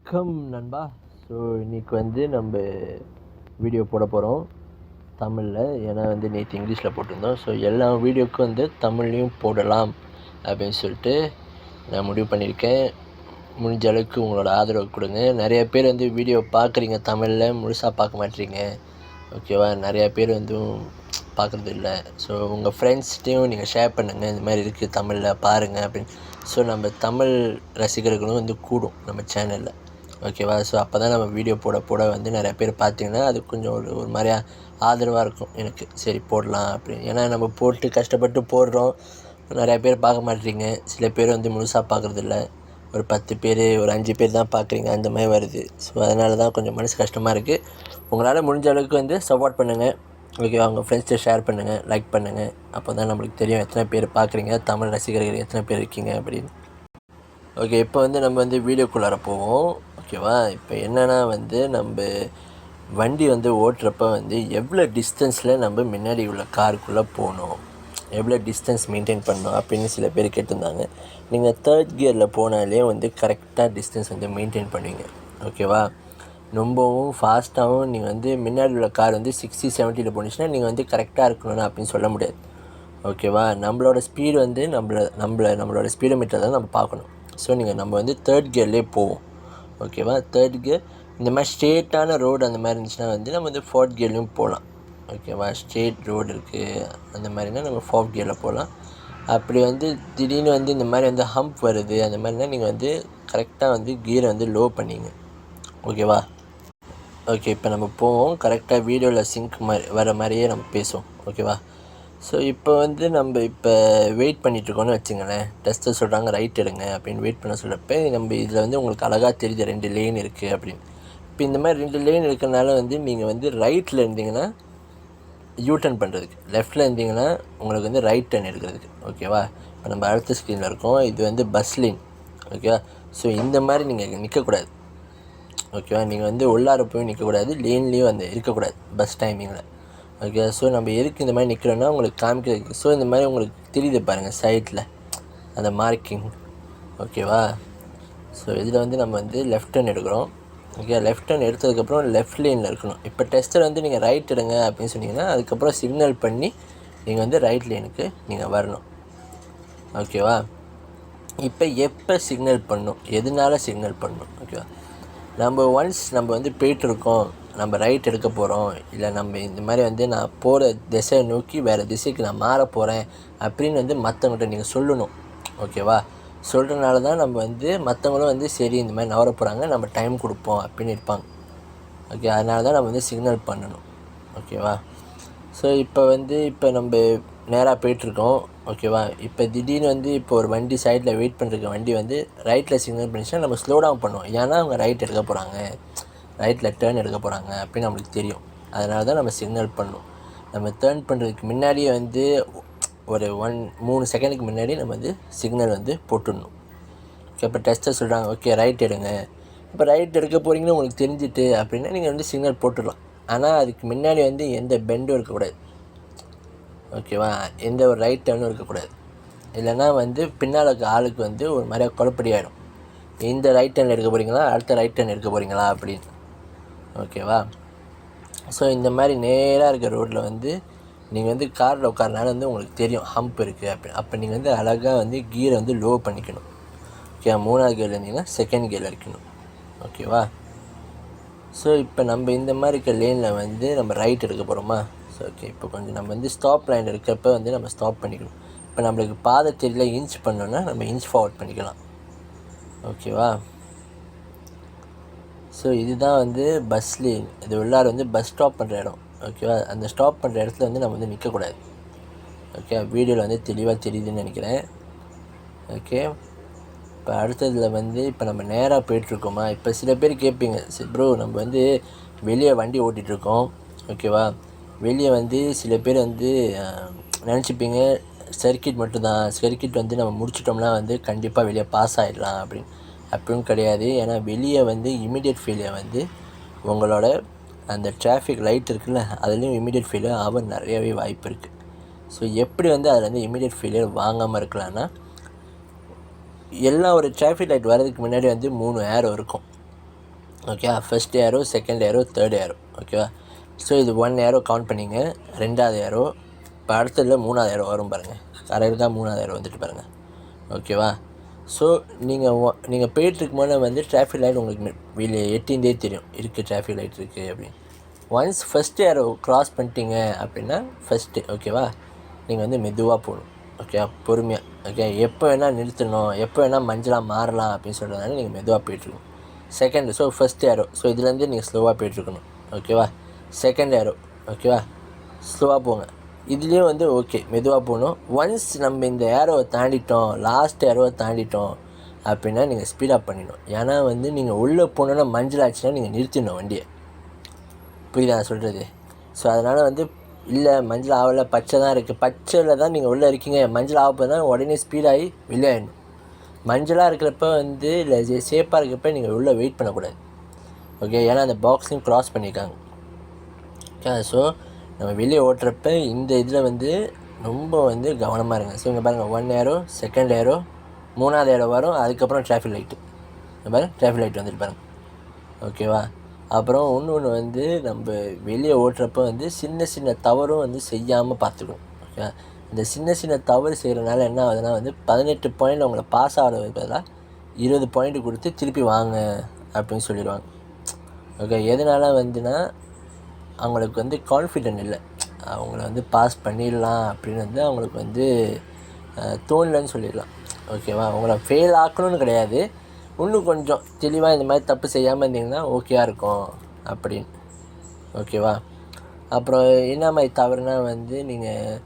வணக்கம் நண்பா. ஸோ இன்றைக்கி வந்து நம்ம வீடியோ போட போகிறோம் தமிழில். ஏன்னா வந்து நேற்று இங்கிலீஷில் போட்டிருந்தோம். ஸோ எல்லா வீடியோவுக்கும் வந்து தமிழ்லையும் போடலாம் அப்படின்னு சொல்லிட்டு நான் முடிவு பண்ணியிருக்கேன். முடிஞ்ச அளவுக்கு உங்களோட ஆதரவு கொடுங்க. நிறைய பேர் வந்து வீடியோ பார்க்குறீங்க, தமிழில் முழுசாக பார்க்க மாட்டீங்க. ஓகேவா? நிறையா பேர் வந்து பார்க்குறது இல்லை. ஸோ உங்கள் ஃப்ரெண்ட்ஸ்கிட்டையும் நீங்கள் ஷேர் பண்ணுங்கள், இந்த மாதிரி இருக்குது தமிழில் பாருங்கள் அப்படின்னு. ஸோ நம்ம தமிழ் ரசிகர்களும் வந்து கூடும் நம்ம சேனலில். ஓகேவா? ஸோ அப்போ தான் நம்ம வீடியோ போட வந்து நிறையா பேர் பார்த்தீங்கன்னா அது கொஞ்சம் ஒரு மாதிரியா ஆதரவாக இருக்கும் எனக்கு. சரி போடலாம் அப்படின்னு. ஏன்னா நம்ம போட்டு கஷ்டப்பட்டு போடுறோம், நிறையா பேர் பார்க்க மாட்டேறீங்க. சில பேர் வந்து முழுசாக பார்க்குறதில்ல. ஒரு 10 பேர், ஒரு 5 பேர் தான் பார்க்குறீங்க, அந்த மாதிரி வருது. ஸோ அதனால தான் கொஞ்சம் மனசு கஷ்டமாக இருக்குது. உங்களால் முடிஞ்ச அளவுக்கு வந்து சப்போர்ட் பண்ணுங்கள். ஓகேவா? உங்கள் ஃப்ரெண்ட்ஸ்கிட்ட ஷேர் பண்ணுங்கள், லைக் பண்ணுங்கள். அப்போ தான் நம்மளுக்கு தெரியும் எத்தனை பேர் பார்க்குறீங்க, தமிழ் ரசிகர்கள் எத்தனை பேர் இருக்கீங்க அப்படின்னு. ஓகே, இப்போ வந்து நம்ம வந்து வீடியோக்குள்ளார போவோம். ஓகேவா? இப்போ என்னென்னா வந்து நம்ம வண்டி வந்து ஓட்டுறப்ப வந்து எவ்வளோ டிஸ்டன்ஸில் நம்ம முன்னாடி உள்ள காருக்குள்ளே போகணும், எவ்வளோ டிஸ்டன்ஸ் மெயின்டைன் பண்ணணும் அப்படின்னு சில பேர் கேட்டிருந்தாங்க. நீங்கள் 3rd கியரில் போனாலே வந்து கரெக்டாக டிஸ்டன்ஸ் வந்து மெயின்டைன் பண்ணுவீங்க. ஓகேவா? ரொம்பவும் ஃபாஸ்ட்டாகவும் நீங்கள் வந்து முன்னாடி உள்ள கார் வந்து 60-70 போனிச்சுன்னா நீங்கள் வந்து கரெக்டாக இருக்கணும்னு அப்படின்னு சொல்ல முடியாது. ஓகேவா? நம்மளோட ஸ்பீடு வந்து நம்மளோட ஸ்பீடோ மீட்டர் தான் நம்ம பார்க்கணும். ஸோ நம்ம வந்து 3rd கியர்லேயே போவோம். ஓகேவா? 3rd கியர் இந்த மாதிரி ஸ்ட்ரெயிட்டான ரோடு அந்த மாதிரி இருந்துச்சுன்னா வந்து நம்ம வந்து 4th கியர்லேயும் போகலாம். ஓகேவா? ஸ்ட்ரெயிட் ரோடு இருக்குது அந்த மாதிரினா நம்ம 4th கியரில் போகலாம். அப்படி வந்து திடீர்னு வந்து இந்த மாதிரி வந்து ஹம்ப் வருது அந்த மாதிரினா நீங்கள் வந்து கரெக்டாக வந்து கியரை வந்து லோ பண்ணிங்க. ஓகேவா? ஓகே, இப்போ நம்ம போவோம். கரெக்டாக வீடியோவில் சிங்க் மாதிரி வர மாதிரியே நம்ம பேசுவோம். ஓகேவா? ஸோ இப்போ வந்து நம்ம வெயிட் பண்ணிகிட்ருக்கோன்னு வச்சுங்களேன். டெஸ்ட்டர் சொல்கிறாங்க ரைட் எடுங்க அப்படின்னு வெயிட் பண்ண சொல்கிறப்ப நம்ம இதில் வந்து உங்களுக்கு அழகாக தெரியுது 2 லேன் இருக்குது அப்படின்னு. இப்போ இந்த மாதிரி 2 லேன் இருக்கிறனால வந்து நீங்கள் வந்து ரைட்டில் இருந்தீங்கன்னா யூடர்ன் பண்ணுறதுக்கு, லெஃப்ட்டில் இருந்தீங்கன்னா உங்களுக்கு வந்து ரைட் டர்ன் எடுக்கிறதுக்கு. ஓகேவா? இப்போ நம்ம அடுத்த ஸ்க்ரீனில் இருக்கோம். இது வந்து பஸ் லேன். ஓகேவா? ஸோ இந்த மாதிரி நீங்கள் நிற்கக்கூடாது. ஓகேவா? நீங்கள் வந்து உள்ளார போய் நிற்கக்கூடாது, லேன்லேயும் வந்து இருக்கக்கூடாது பஸ் டைமிங்கில். ஓகே, ஸோ நம்ம எதுக்கு இந்த மாதிரி நிற்கிறோன்னா உங்களுக்கு காமிக்கிறதுக்கு. ஸோ இந்த மாதிரி உங்களுக்கு தெரியுது பாருங்கள் சைட்டில் அந்த மார்க்கிங். ஓகேவா? ஸோ இதில் வந்து நம்ம வந்து லெஃப்ட் டர்ன் எடுக்கிறோம். ஓகே, லெஃப்ட் டர்ன் எடுத்ததுக்கப்புறம் லெஃப்ட் லேனில் இருக்கணும். இப்போ டெஸ்டர் வந்து நீங்கள் ரைட் எடுங்க அப்படின்னு சொன்னீங்கன்னா அதுக்கப்புறம் சிக்னல் பண்ணி நீங்கள் வந்து ரைட் லேனுக்கு நீங்கள் வரணும். ஓகேவா? இப்போ எப்போ சிக்னல் பண்ணணும், எதனால சிக்னல் பண்ணணும்? ஓகேவா? நம்ம வந்து போயிட்டுருக்கோம், நம்ம ரைட் எடுக்க போகிறோம், இல்லை நம்ம இந்த மாதிரி வந்து நான் போகிற திசையை நோக்கி வேறு திசைக்கு நான் மாற போகிறேன் அப்படின்னு வந்து மற்றவங்கள்ட்ட நீங்கள் சொல்லணும். ஓகேவா? சொல்கிறனால தான் நம்ம வந்து மற்றவங்களும் வந்து சரி இந்த மாதிரி நவர போகிறாங்க, நம்ம டைம் கொடுப்போம் அப்படின்னு இருப்பாங்க. ஓகே, அதனால தான் நம்ம வந்து சிக்னல் பண்ணணும். ஓகேவா? ஸோ இப்போ நம்ம நேராக போயிட்டுருக்கோம். ஓகேவா? இப்போ திடீர்னு வந்து இப்போ ஒரு வண்டி சைடில் வெயிட் பண்ணுற வண்டி வந்து ரைட்டில் சிக்னல் பண்ணிச்சுன்னா நம்ம ஸ்லோ டவுன் பண்ணுவோம். ஏன்னா அவங்க ரைட் எடுக்க போகிறாங்க, ரைட்டில் டேர்ன் எடுக்க போகிறாங்க அப்படின்னு நம்மளுக்கு தெரியும். அதனால தான் நம்ம சிக்னல் பண்ணணும். நம்ம டேர்ன் பண்ணுறதுக்கு முன்னாடியே வந்து ஒரு 3 செகண்டுக்கு முன்னாடி நம்ம வந்து சிக்னல் வந்து போட்டுடணும். ஓகே, இப்போ டெஸ்ட்டர் சொல்கிறாங்க ஓகே ரைட் எடுங்க. இப்போ ரைட் எடுக்க போகிறீங்கன்னு உங்களுக்கு தெரிஞ்சுட்டு அப்படின்னா நீங்கள் வந்து சிக்னல் போட்டுடலாம். ஆனால் அதுக்கு முன்னாடி வந்து எந்த பெண்டும் இருக்கக்கூடாது. ஓகேவா? எந்த ஒரு ரைட் டர்னும் இருக்கக்கூடாது. இல்லைனா வந்து பின்னால் இருக்க ஆளுக்கு வந்து ஒரு மாதிரியா குழப்படி ஆகிடும். இந்த ரைட் டர்ன் எடுக்க போகிறீங்களா, அடுத்த ரைட் டர்ன் எடுக்க போகிறீங்களா அப்படின்னு. ஓகேவா? ஸோ இந்த மாதிரி நேராக இருக்க ரோட்டில் வந்து நீங்கள் வந்து காரில் உட்காரனால வந்து உங்களுக்கு தெரியும் ஹம்ப் இருக்குது அப்படின்னு. அப்போ நீங்கள் வந்து அழகாக வந்து கியரை வந்து லோ பண்ணிக்கணும். ஓகே, 3வது கியரில் இருந்தீங்கன்னா 2nd கியரில் இருக்கணும். ஓகேவா? ஸோ இப்போ நம்ம இந்த மாதிரி இருக்க லேனில் வந்து நம்ம ரைட் எடுக்க போகிறோமா? ஸோ ஓகே, இப்போ கொஞ்சம் நம்ம வந்து ஸ்டாப் லைன் இருக்கிறப்ப வந்து நம்ம ஸ்டாப் பண்ணிக்கணும். இப்போ நம்மளுக்கு பாதை தெரியல இன்ச் பண்ணோன்னா நம்ம இன்ச் ஃபார்வர்ட் பண்ணிக்கலாம். ஓகேவா? ஸோ இதுதான் வந்து பஸ் லேன். இது உள்ளார வந்து பஸ் ஸ்டாப் பண்ணுற இடம். ஓகேவா? அந்த ஸ்டாப் பண்ணுற இடத்துல வந்து நம்ம வந்து நிற்கக்கூடாது. ஓகே, வீடியோவில் வந்து தெளிவாக தெரியுதுன்னு நினைக்கிறேன். ஓகே, இப்போ அடுத்ததில் வந்து இப்போ நம்ம நேராக போயிட்டுருக்கோமா? இப்போ சில பேர் கேட்பீங்க, சரி ப்ரோ நம்ம வந்து வெளியே வண்டி ஓட்டிகிட்ருக்கோம். ஓகேவா? வெளியே வந்து சில பேர் வந்து நினச்சிப்பீங்க சர்க்கிட் மட்டும்தான், சர்க்கிட் வந்து நம்ம முடிச்சிட்டோம்னா வந்து கண்டிப்பாக வெளியே பாஸ் ஆகிடலாம் அப்படின்னு கிடையாது. ஏன்னா வெளியே வந்து இமீடியட் ஃபெயிலியர் வந்து உங்களோட அந்த டிராஃபிக் லைட் இருக்குல்ல, அதுலேயும் இமீடியட் ஃபெயிலியர் ஆக நிறையாவே வாய்ப்பு இருக்குது. ஸோ எப்படி வந்து அதில் வந்து இமீடியட் ஃபெயிலியர் வாங்காமல் இருக்கலாம்னா, ஒரு டிராஃபிக் லைட் வர்றதுக்கு முன்னாடி வந்து 3 ஏரோ இருக்கும். ஓகேவா. First arrow, second arrow, third arrow. ஓகேவா. ஸோ இது 1 ஏரோ கவுண்ட் பண்ணிங்க. 2வது ஏரோ. இப்போ அடுத்ததில் 3வது ஏரோ வரும் பாருங்கள். கரெக்டாக 3வது ஏரோ வந்துட்டு பாருங்கள். ஓகேவா. ஸோ நீங்கள் போயிட்டுருக்கும் போது வந்து டிராஃபிக் லைட் உங்களுக்கு வெளியே எட்டிகிட்டே தெரியும், இருக்குது டிராஃபிக் லைட் இருக்குது அப்படின்னு. ஒன்ஸ் ஃபஸ்ட் ஏரோ க்ராஸ் பண்ணிட்டீங்க அப்படின்னா ஃபஸ்ட்டு ஓகேவா, நீங்கள் வந்து மெதுவாக போகணும். ஓகே, பொறுமையாக. ஓகே, எப்போ வேணால் நிறுத்தணும், எப்போ வேணால் மஞ்சளாக மாறலாம் அப்படின்னு சொல்கிறதுனால நீங்கள் மெதுவாக போய்ட்டுருக்கணும். Second, so first arrow, so இதுலேருந்து நீங்கள் ஸ்லோவாக போய்ட்டுருக்கணும். ஓகேவா. செகண்ட் ஏரோ, ஓகேவா, ஸ்லோவாக போங்க. இதுலேயும் வந்து ஓகே மெதுவாக போகணும். ஒன்ஸ் நம்ம இந்த ஏரோவை தாண்டிட்டோம், லாஸ்ட் ஏரோவை தாண்டிட்டோம் அப்படின்னா நீங்கள் ஸ்பீடப் பண்ணிடணும். ஏன்னா வந்து நீங்கள் உள்ளே போனோன்னா மஞ்சள் ஆச்சுன்னா நீங்கள் நிறுத்திடணும் வண்டியை. புரியுதா நான் சொல்கிறது? ஸோ அதனால் வந்து இல்லை மஞ்சள் ஆகலை, பச்சை தான் இருக்குது, பச்சையில் தான் நீங்கள் உள்ளே இருக்கீங்க, மஞ்சள் ஆக தான் உடனே ஸ்பீடாகி வெளியாகிடணும். மஞ்சளாக இருக்கிறப்ப வந்து இல்லை சேஃபாக இருக்கிறப்ப நீங்கள் உள்ளே வெயிட் பண்ணக்கூடாது. ஓகே, ஏன்னா அந்த பாக்ஸையும் க்ராஸ் பண்ணியிருக்காங்க. ஓகே, ஸோ நம்ம வெளியே ஓட்டுறப்ப இந்த இதில் வந்து ரொம்ப வந்து கவனமாக இருங்க. ஸோ இங்கே பாருங்கள், 1 ஏரோ, செகண்ட் ஏரோ, 3வது ஏரோ வரும், அதுக்கப்புறம் டிராஃபிக் லைட்டு. பாருங்கள் டிராஃபிக் லைட் வந்துட்டு பாருங்கள். ஓகேவா. அப்புறம் ஒன்று வந்து நம்ம வெளியே ஓட்டுறப்ப வந்து சின்ன சின்ன தவறும் வந்து செய்யாமல் பார்த்துக்கணும். ஓகே, இந்த சின்ன தவறு செய்கிறனால என்ன ஆகுதுன்னா வந்து 18 பாயிண்ட் அவங்கள பாஸ் ஆகிறது பதிலாக 20 பாயிண்ட் கொடுத்து திருப்பி வாங்க அப்படின்னு சொல்லிடுவாங்க. ஓகே, எதனால் வந்துன்னா அவங்களுக்கு வந்து கான்ஃபிடென்ட் இல்லை, அவங்கள வந்து பாஸ் பண்ணிடலாம் அப்படின்னு வந்து அவங்களுக்கு வந்து தோணலன்னு சொல்லிடலாம். ஓகேவா. அவங்கள ஃபெயில் ஆக்கணும்னு கிடையாது, இன்னும் கொஞ்சம் தெளிவாக இந்த மாதிரி தப்பு செய்யாமல் இருந்தீங்கன்னா ஓகேயாக இருக்கும் அப்படின்னு. ஓகேவா. அப்புறம் என்ன மாதிரி தவறுனா வந்து நீங்கள்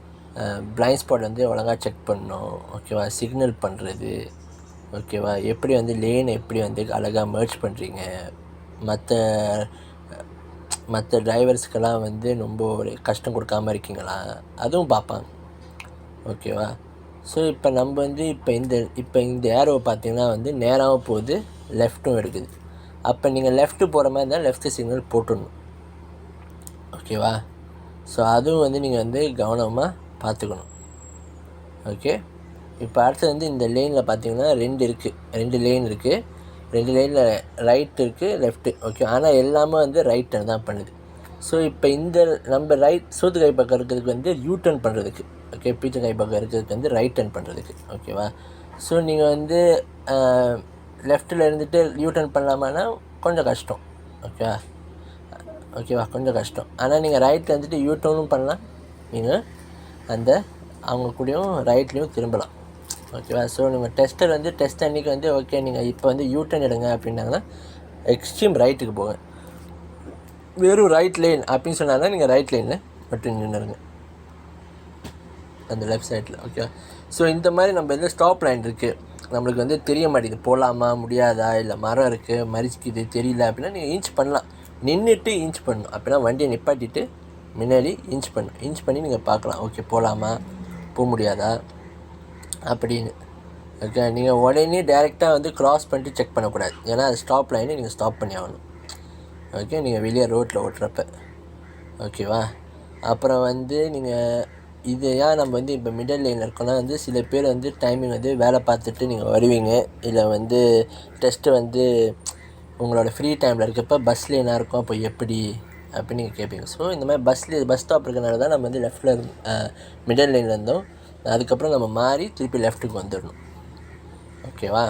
பிளைண்ட் ஸ்பாட் வந்து ஒழுங்காக செக் பண்ணணும். ஓகேவா. சிக்னல் பண்ணுறது. ஓகேவா. எப்படி வந்து லேன் எப்படி வந்து அழகாக மெர்ஜ் பண்ணுறீங்க, மற்ற டிரைவர்ஸ்க்கெல்லாம் வந்து ரொம்ப ஒரு கஷ்டம் கொடுக்காமல் இருக்கீங்களா, அதுவும் பார்ப்பாங்க. ஓகேவா. ஸோ இப்போ நம்ம வந்து இப்போ இந்த ஏரோவை பார்த்திங்கன்னா வந்து நேராகவும் போகுது, லெஃப்ட்டும் எடுக்குது. அப்போ நீங்கள் லெஃப்ட்டு போகிற மாதிரி இருந்தால் லெஃப்ட்டு சிக்னல் போட்டுடணும். ஓகேவா. ஸோ அதுவும் வந்து நீங்கள் வந்து கவனமாக பார்த்துக்கணும். ஓகே, இப்போ அடுத்து வந்து இந்த லேனில் பார்த்திங்கன்னா 2 லேன் இருக்குது. 2 லேனில் ரைட் இருக்குது, லெஃப்ட்டு. ஓகே, ஆனால் எல்லாமே வந்து ரைட் டர்ன் தான் பண்ணுது. ஸோ இப்போ இந்த நம்ம சோத்து கை பக்கம் இருக்கிறதுக்கு வந்து யூ டர்ன் பண்ணுறதுக்கு, ஓகே, பீச்சை கை பக்கம் இருக்கிறதுக்கு வந்து ரைட் டர்ன் பண்ணுறதுக்கு. ஓகேவா. ஸோ நீங்கள் வந்து லெஃப்ட்டில் இருந்துட்டு யூ டர்ன் பண்ணலாமான்னா கொஞ்சம் கஷ்டம். ஓகேவா, கொஞ்சம் கஷ்டம். ஆனால் நீங்கள் ரைட்டில் இருந்துட்டு யூ டர்னும் பண்ணலாம், நீங்கள் அவங்க கூடயும் ரைட்லேயும் திரும்பலாம். ஓகேவா. ஸோ நீங்கள் டெஸ்ட் அன்றைக்கி வந்து ஓகே நீங்கள் இப்போ வந்து யூ டர்ன் எடுங்க அப்படின்னாங்கன்னா எக்ஸ்ட்ரீம் ரைட்டுக்கு போங்க. வெறும் ரைட் லைன் அப்படின்னு சொன்னாங்கன்னா நீங்கள் ரைட் லைனில் மட்டும் நின்றுங்க, அந்த லெஃப்ட் சைடில். ஓகே, ஸோ இந்த மாதிரி நம்ம வந்து ஸ்டாப் லைன் இருக்குது, நம்மளுக்கு வந்து தெரிய மாட்டேங்குது போகலாமா முடியாதா, இல்லை மரம் இருக்குது மறிச்சிக்குது தெரியல அப்படின்னா நீங்கள் இன்ச் பண்ணலாம், நின்றுட்டு இன்ச் பண்ணணும். அப்படின்னா வண்டியை நிப்பாட்டிட்டு முன்னாடி இன்ச் பண்ணி நீங்கள் பார்க்கலாம், ஓகே போகலாமா போக முடியாதா அப்படின்னு. ஓகே, நீங்கள் உடனே டேரெக்டாக வந்து க்ராஸ் பண்ணிட்டு செக் பண்ணக்கூடாது, ஏன்னா அது ஸ்டாப் லைனை நீங்கள் ஸ்டாப் பண்ணி ஆகணும். ஓகே, நீங்கள் வெளியே ரோட்டில் ஓட்டுறப்ப. ஓகேவா. அப்புறம் வந்து நீங்கள் இது ஏன் நம்ம வந்து இப்போ மிடில் லைனில் இருக்கோன்னா வந்து சில பேர் வந்து டைமிங் வந்து வேலை பார்த்துட்டு நீங்கள் வருவீங்க, இல்லை வந்து டெஸ்ட்டு வந்து உங்களோட ஃப்ரீ டைமில் இருக்கப்போ பஸ் லைனாக இருக்கும், அப்போ எப்படி அப்படின்னு நீங்கள் கேட்பீங்க. ஸோ இந்த மாதிரி பஸ் ஸ்டாப் இருக்கிறனால தான் நம்ம வந்து லெஃப்ட்டில் மிடில் லைனில் இருந்தோம், அதுக்கப்புறம் நம்ம மாறி திருப்பி லெஃப்ட்டுக்கு வந்துடணும். ஓகேவா.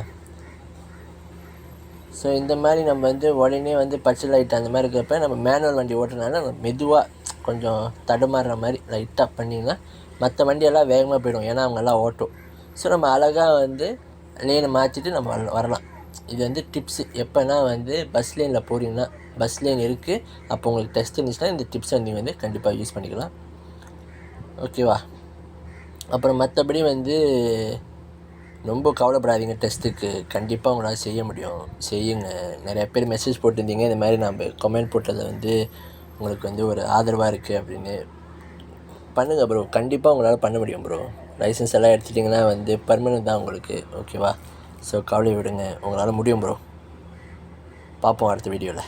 ஸோ இந்த மாதிரி நம்ம வந்து உடனே வந்து பச்சை லைட் அந்த மாதிரி இருக்கிறப்ப நம்ம மேனுவல் வண்டி ஓட்டுறதுனால நம்ம மெதுவாக கொஞ்சம் தடுமாறுற மாதிரி லைட்டாக பண்ணிங்கன்னா மற்ற வண்டியெல்லாம் வேகமாக போய்டும், ஏன்னா அவங்கெல்லாம் ஓட்டும். ஸோ நம்ம அழகாக வந்து லேனை மாற்றிட்டு நம்ம வரலாம். இது வந்து டிப்ஸு. எப்போனா வந்து பஸ் லைனில் போகிறீங்கன்னா, பஸ் லைன் இருக்குது அப்போ உங்களுக்கு டெஸ்ட் இருந்துச்சுன்னா இந்த டிப்ஸை நீங்கள் வந்து கண்டிப்பாக யூஸ் பண்ணிக்கலாம். ஓகேவா. அப்புறம் மற்றபடி வந்து ரொம்ப கவலைப்படாதீங்க, டெஸ்ட்டுக்கு கண்டிப்பாக உங்களால் செய்ய முடியும், செய்யுங்க. நிறையா பேர் மெசேஜ் போட்டிருந்தீங்க இந்த மாதிரி நம்ம கமெண்ட் போட்டதை வந்து உங்களுக்கு வந்து ஒரு ஆதரவாக இருக்குது அப்படின்னு. பண்ணுங்கள் ப்ரோ, கண்டிப்பாக உங்களால் பண்ண முடியும் ப்ரோ. லைசன்ஸ் எல்லாம் எடுத்துட்டிங்கன்னா வந்து பர்மனெண்ட் தான் உங்களுக்கு. ஓகேவா. ஸோ கவலை விடுங்க, உங்களால் முடியும் ப்ரோ. பார்ப்போம் அடுத்த வீடியோவில்.